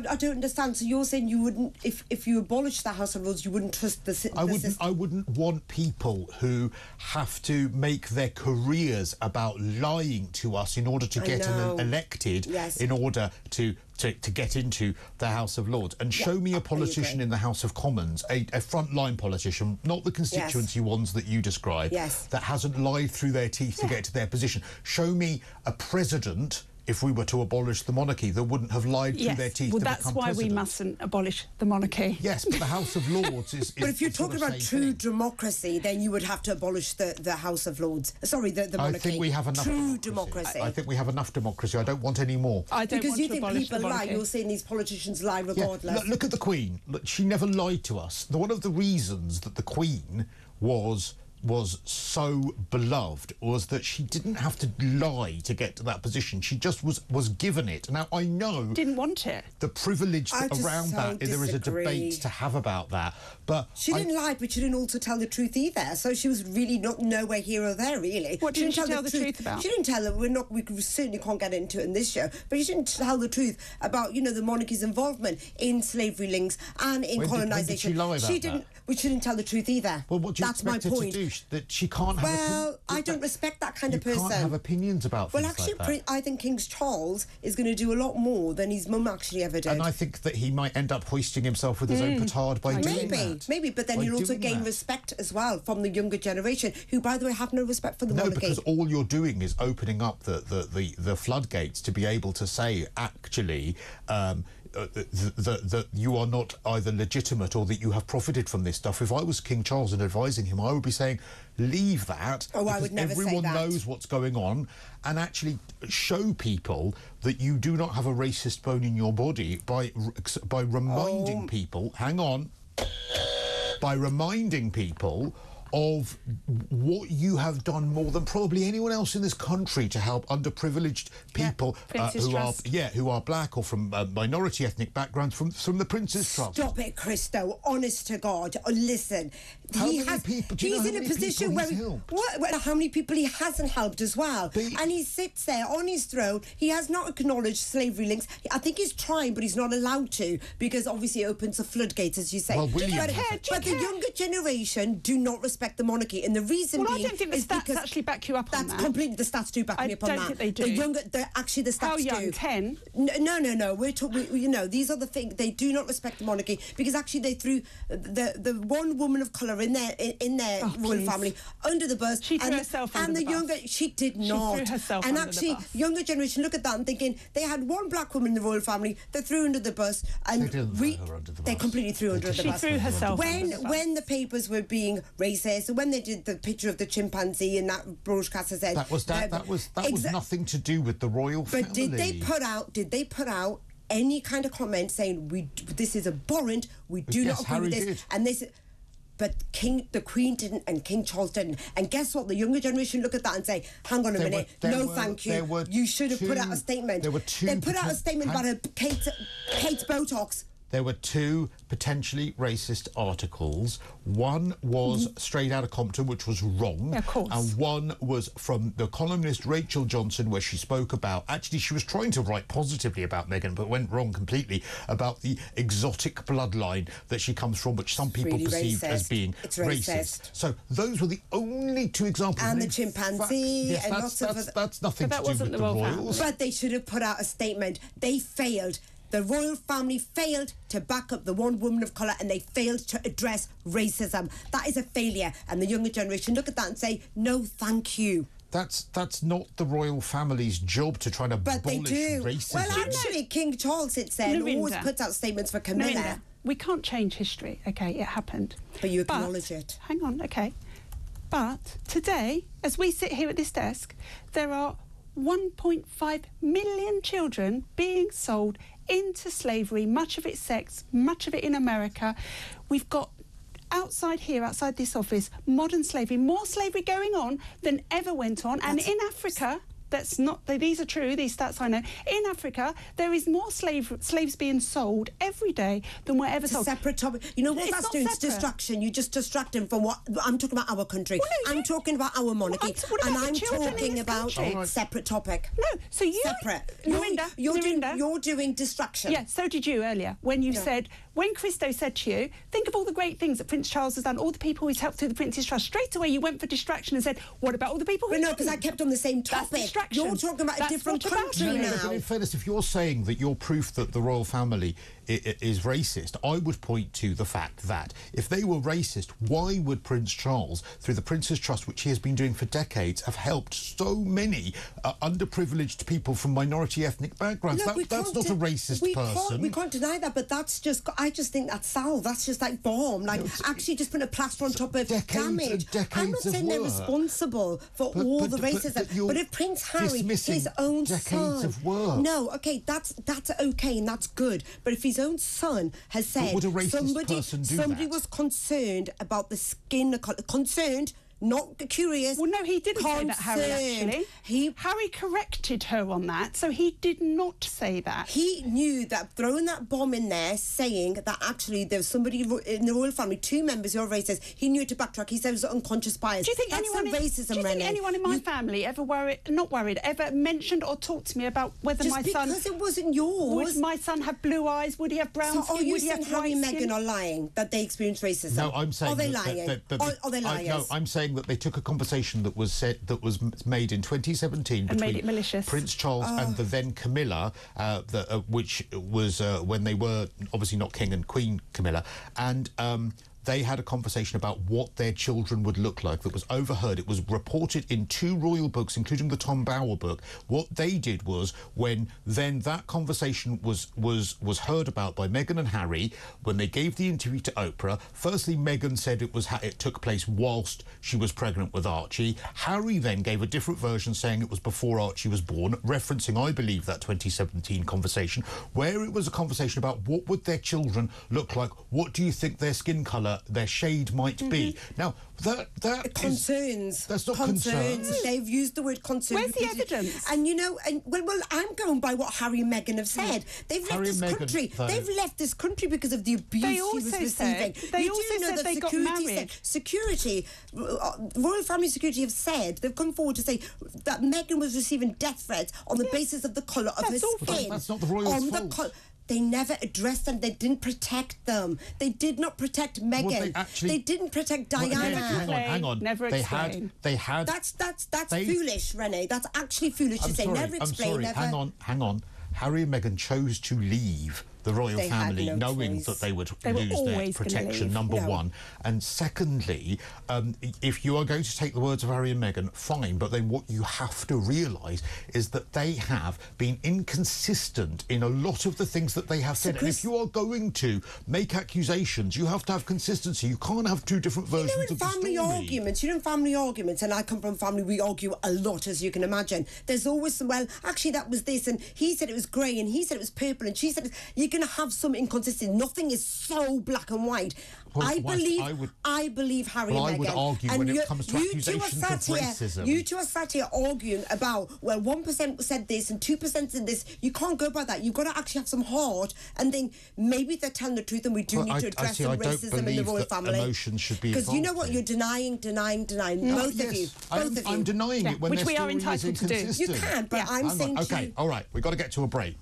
I don't understand. So you're saying you wouldn't, if you abolish the House of Lords, you wouldn't trust the system? I wouldn't want people who have to make their careers about lying to us in order to get elected, in order to get into the House of Lords. And show me a politician in the House of Commons, a frontline politician, not the constituency ones that you describe, that hasn't lied through their teeth to get to their position. Show me a president, if we were to abolish the monarchy, that wouldn't have lied through their teeth to become president. Well, that's why we mustn't abolish the monarchy. Yes, but the House of Lords is but if you're talking about true democracy, then you would have to abolish the House of Lords. Sorry, the monarchy. I think we have enough true democracy. I think we have enough democracy. I don't want any more. I don't because want you to think abolish people the monarchy. lie. You're saying these politicians lie regardless. Yeah. Look at the Queen. Look, she never lied to us. One of the reasons that the Queen was so beloved was that she didn't have to lie to get to that position. She just was given it. Now, I know... Didn't want it. The privilege around that, there is a debate to have about that. But she didn't lie, but she didn't also tell the truth either. So she was really nowhere here or there, really. What didn't she tell the truth about? She didn't tell that we certainly can't get into it in this show, but she didn't tell the truth about, the monarchy's involvement in slavery links and in colonisation. When did she lie about that? Well, she didn't tell the truth either. Well, what do you expect her to do? That she can't have... Well, I don't respect that kind of person. You can't have opinions about things like that. Well, actually, I think King Charles is going to do a lot more than his mum actually ever did. And I think that he might end up hoisting himself with his own petard by doing that. Maybe, but then he'll also gain respect as well from the younger generation, who, by the way, have no respect for the monarchy. No, because all you're doing is opening up the floodgates to be able to say, actually, that you are not either legitimate or that you have profited from this stuff. If I was King Charles and advising him, I would be saying, leave that. Oh, I would never say that. Everyone knows what's going on, and actually show people that you do not have a racist bone in your body by reminding people, by reminding people of what you have done more than probably anyone else in this country to help underprivileged people who are black or from minority ethnic backgrounds from the Prince's Trust. Stop it, Cristo. Honest to God. Listen, he's in a position where how many people he hasn't helped as well. And he sits there on his throne. He has not acknowledged slavery links. I think he's trying, but he's not allowed to, because obviously it opens the floodgates, as you say. Well, but the younger generation do not respect the monarchy, and the reason being, I don't think the stats actually back you up on that. That's completely, the stats do back me up on that. I don't think they do. The stats How young? do. 10? No. We're talking. These are the things. They do not respect the monarchy, because actually they threw the one woman of colour in their royal family under the bus. She threw herself under the bus. She did not. She threw herself and under actually, the bus. Younger generation look at that and thinking they had one black woman in the royal family. They threw under the bus, and they didn't throw her under the bus. They completely threw under the bus. She threw herself under the bus. When the papers were being racist, and when they did the picture of the chimpanzee and that broadcaster said that was nothing to do with the royal family. But did they put out any kind of comment saying this is abhorrent, we do not agree with this? Did. And this, but the Queen didn't, and King Charles didn't. And guess what? The younger generation look at that and say, hang on a minute, thank you. You should have put out a statement. They put out a statement about Kate's Botox. There were two potentially racist articles. One was straight out of Compton, which was wrong. Yeah, of course. And one was from the columnist Rachel Johnson, where she spoke about... Actually, she was trying to write positively about Meghan, but went wrong completely, about the exotic bloodline that she comes from, which some people perceived as being racist. So those were the only two examples. And the chimpanzee and lots of other... That's nothing to do with the royals. But they should have put out a statement. They failed. The royal family failed to back up the one woman of colour, and they failed to address racism. That is a failure. And the younger generation look at that and say, no, thank you. That's not the royal family's job to try to abolish racism. Well, actually, King Charles sits there and always puts out statements for Camilla. Narinder, we can't change history, OK? It happened. But you acknowledge it. Hang on, OK. But today, as we sit here at this desk, there are 1.5 million children being sold into slavery, much of it sex, much of it in America. We've got outside this office, modern slavery, more slavery going on than ever went on. And in Africa, that's not. These are true. These stats I know. In Africa, there is more slaves being sold every day than were ever sold. Separate topic. You know what that's doing? It's distraction. You just distracting from what I'm talking about. Our country. Well, no, I'm talking about our monarchy, and I'm talking about separate topic. No, so you separate. Narinder, you're doing distraction. Yeah, so did you earlier when you said, when Cristo said to you, think of all the great things that Prince Charles has done, all the people he's helped through the Prince's Trust. Straight away you went for distraction and said, what about all the people who no, because I kept on the same topic. You're talking about a different country now. But in fairness, if you're saying that you're proof that the royal family is racist, I would point to the fact that if they were racist, why would Prince Charles, through the Prince's Trust, which he has been doing for decades, have helped so many underprivileged people from minority ethnic backgrounds? That's not a racist person. We can't deny that, but that's just, I just think that's salve. That's just like bomb. Like, actually just putting a plaster on top of damage. I'm not saying they're responsible for all the racism, but if Prince Harry, his own son... No, okay, that's okay and that's good, but if his own son has said somebody was concerned about the skin colour, concerned, not curious. Well, no, he didn't say that, Harry, actually. Harry corrected her on that, so he did not say that. He knew that throwing that bomb in there, saying that actually there was somebody in the royal family, 2 members who are racist, he knew to backtrack. He said it was unconscious bias. Do you think anyone in my family ever ever mentioned or talked to me about whether my son... Just because it wasn't yours. Would my son have blue eyes? Would he have brown skin? Are you saying Harry and Meghan are lying, that they experienced racism? No, I'm saying... Are they lying? Are they liars? No, I'm saying that they took a conversation that was made in 2017 between made it malicious. Prince Charles and the then Camilla, which was when they were obviously not King and Queen Camilla, and they had a conversation about what their children would look like that was overheard. It was reported in 2 royal books, including the Tom Bower book. What they did was, when then that conversation was heard about by Meghan and Harry, when they gave the interview to Oprah, firstly Meghan said it took place whilst she was pregnant with Archie. Harry then gave a different version saying it was before Archie was born, referencing, I believe, that 2017 conversation, where it was a conversation about what would their children look like, what do you think their skin colour, their shade might be. Now, that concerns. That's not concerns. They've used the word concern. Where's the evidence? And you know, well, I'm going by what Harry and Meghan have said. They've left this country. They've left this country because of the abuse he was receiving. They also said they got married. Security, royal family security have said, they've come forward to say that Meghan was receiving death threats on the basis of the colour of her skin. That's not the royals' fault. They never addressed them. They didn't protect them. They did not protect Meghan. They didn't protect Diana. Hang on. Never explain. They had. That's foolish, Renee. That's actually foolish to say. Never explain. Never. Hang on. Harry and Meghan chose to leave the royal family knowing that they would lose their protection, number one. And secondly, if you are going to take the words of Harry and Meghan, fine, but then what you have to realise is that they have been inconsistent in a lot of the things that they have said. And if you are going to make accusations, you have to have consistency. You can't have 2 different versions of the story. In family arguments, and I come from a family, we argue a lot, as you can imagine. There's always some, well, actually that was this, and he said it was grey, and he said it was purple, and she said you going to have some inconsistency. Nothing is so black and white. Well, I believe Harry and Meghan. I would argue when it comes to accusations of racism. You two are sat here arguing about, well, 1% said this and 2% said this. You can't go by that. You've got to actually have some heart and think maybe they're telling the truth and we do need to address some racism in the royal family. Emotions should be because you know what? You're denying. Both of you. I'm denying it when which their we are story is entitled to do. inconsistent. You can, but I'm saying okay, all right, we've got to get to a break.